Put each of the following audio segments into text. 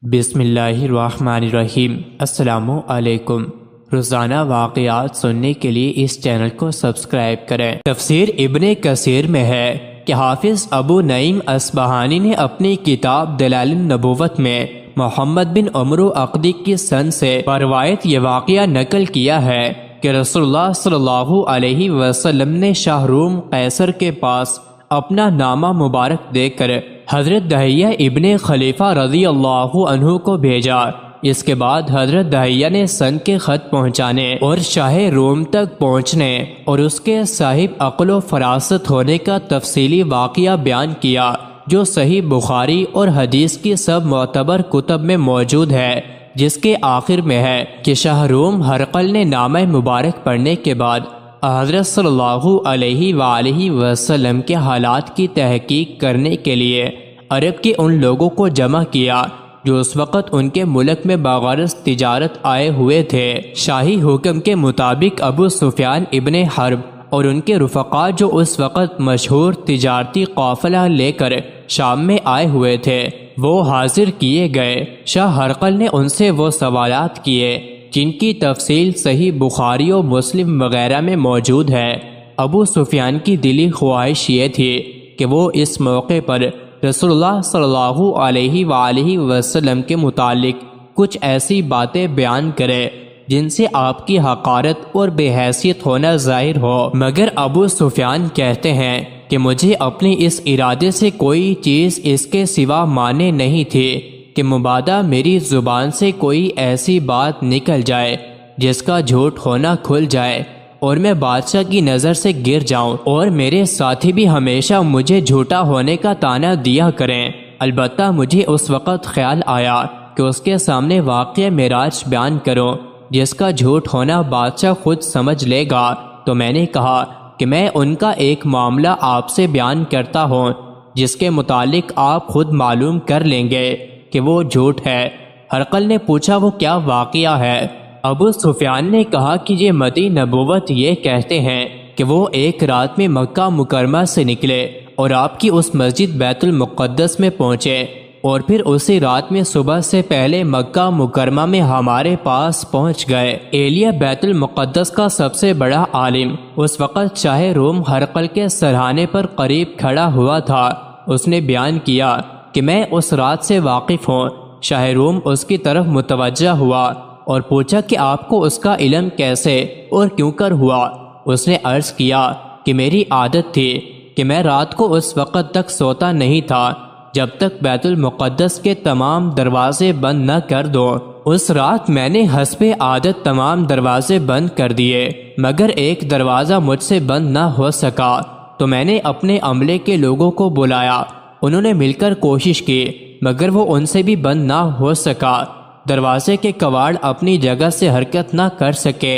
بسم اللہ الرحمن الرحیم۔ السلام علیکم۔ روزانہ واقعات سننے کے لیے اس چینل کو سبسکرائب کریں۔ تفسیر ابن کثیر میں ہے کہ حافظ ابو نعیم اصبہانی نے اپنی کتاب دلائل النبوت میں محمد بن عمرو عقدی کی سند سے روایت یہ واقعہ نقل کیا ہے کہ رسول اللہ صلی اللہ علیہ وسلم نے شاہ روم قیصر کے پاس اپنا نامہ مبارک دے کر حضرت دہیہ ابن خلیفہ رضی اللہ عنہ کو بھیجا۔ اس کے بعد حضرت دہیہ نے سند کے خط پہنچانے اور شاہ روم تک پہنچنے اور اس کے صاحب عقل و فراست ہونے کا تفصیلی واقعہ بیان کیا، جو صحیح بخاری اور حدیث کی سب معتبر کتب میں موجود ہے، جس کے آخر میں ہے کہ شاہ روم ہرقل نے نامہ مبارک پڑھنے کے بعد حضرت صلی اللہ علیہ وآلہ وسلم کے حالات کی تحقیق کرنے کے لیے عرب کے ان لوگوں کو جمع کیا جو اس وقت ان کے ملک میں بغرض تجارت آئے ہوئے تھے۔ شاہی حکم کے مطابق ابو سفیان ابن حرب اور ان کے رفقا جو اس وقت مشہور تجارتی قافلہ لے کر شام میں آئے ہوئے تھے، وہ حاضر کیے گئے۔ شاہ ہرقل نے ان سے وہ سوالات کیے جن کی تفصیل صحیح بخاری و مسلم وغیرہ میں موجود ہے۔ ابو سفیان کی دلی خواہش یہ تھی کہ وہ اس موقع پر رسول اللہ صلی اللہ علیہ وآلہ وسلم کے متعلق کچھ ایسی باتیں بیان کرے جن سے آپ کی حقارت اور بے حیثیت ہونا ظاہر ہو، مگر ابو سفیان کہتے ہیں کہ مجھے اپنی اس ارادے سے کوئی چیز اس کے سوا مانے نہیں تھی کہ مبادا میری زبان سے کوئی ایسی بات نکل جائے جس کا جھوٹ ہونا کھل جائے اور میں بادشاہ کی نظر سے گر جاؤں اور میرے ساتھی بھی ہمیشہ مجھے جھوٹا ہونے کا طعنہ دیا کریں۔ البتہ مجھے اس وقت خیال آیا کہ اس کے سامنے واقعہ معراج بیان کرو جس کا جھوٹ ہونا بادشاہ خود سمجھ لے گا، تو میں نے کہا کہ میں ان کا ایک معاملہ آپ سے بیان کرتا ہوں جس کے متعلق آپ خود معلوم کر لیں گے کہ وہ جھوٹ ہے۔ ہرقل نے پوچھا وہ کیا واقعہ ہے؟ ابو سفیان نے کہا کہ یہ مدی نبوت یہ کہتے ہیں کہ وہ ایک رات میں مکہ مکرمہ سے نکلے اور آپ کی اس مسجد بیت المقدس میں پہنچے، اور پھر اسی رات میں صبح سے پہلے مکہ مکرمہ میں ہمارے پاس پہنچ گئے۔ ایلیہ بیت المقدس کا سب سے بڑا عالم اس وقت شاہ روم ہرقل کے سرہانے پر قریب کھڑا ہوا تھا۔ اس نے بیان کیا کہ میں اس رات سے واقف ہوں۔ شاہ روم اس کی طرف متوجہ ہوا اور پوچھا کہ آپ کو اس کا علم کیسے اور کیوں کر ہوا؟ اس نے عرض کیا کہ میری عادت تھی کہ میں رات کو اس وقت تک سوتا نہیں تھا جب تک بیت المقدس کے تمام دروازے بند نہ کر دو۔ اس رات میں نے حسب عادت تمام دروازے بند کر دیے، مگر ایک دروازہ مجھ سے بند نہ ہو سکا، تو میں نے اپنے عملے کے لوگوں کو بلایا۔ انہوں نے مل کر کوشش کی، مگر وہ ان سے بھی بند نہ ہو سکا۔ دروازے کے کواڑ اپنی جگہ سے حرکت نہ کر سکے۔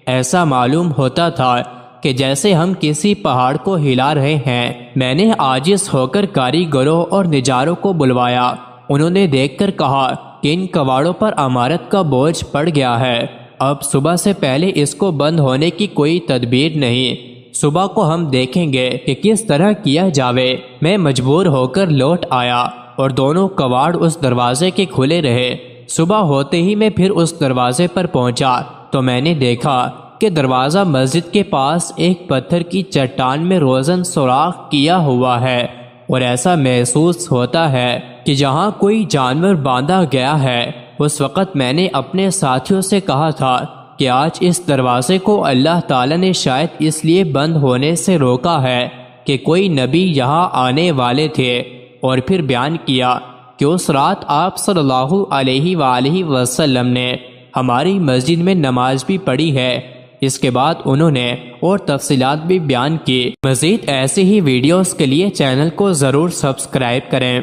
ایسا معلوم ہوتا تھا کہ جیسے ہم کسی پہاڑ کو ہلا رہے ہیں۔ میں نے عاجز ہو کر کاریگروں اور نجاروں کو بلوایا۔ انہوں نے دیکھ کر کہا کہ ان کواڑوں پر عمارت کا بوجھ پڑ گیا ہے، اب صبح سے پہلے اس کو بند ہونے کی کوئی تدبیر نہیں۔ صبح کو ہم دیکھیں گے کہ کس طرح کیا جاوے۔ میں مجبور ہو کر لوٹ آیا اور دونوں کواڑ اس دروازے کے کھلے رہے۔ صبح ہوتے ہی میں پھر اس دروازے پر پہنچا تو میں نے دیکھا کہ دروازہ مسجد کے پاس ایک پتھر کی چٹان میں روزن سوراخ کیا ہوا ہے، اور ایسا محسوس ہوتا ہے کہ جہاں کوئی جانور باندھا گیا ہے۔ اس وقت میں نے اپنے ساتھیوں سے کہا تھا کہ آج اس دروازے کو اللہ تعالیٰ نے شاید اس لیے بند ہونے سے روکا ہے کہ کوئی نبی یہاں آنے والے تھے، اور پھر بیان کیا کہ اس رات آپ صلی اللہ علیہ وآلہ وسلم نے ہماری مسجد میں نماز بھی پڑھی ہے۔ اس کے بعد انہوں نے اور تفصیلات بھی بیان کی۔ مزید ایسی ہی ویڈیوز کے لیے چینل کو ضرور سبسکرائب کریں۔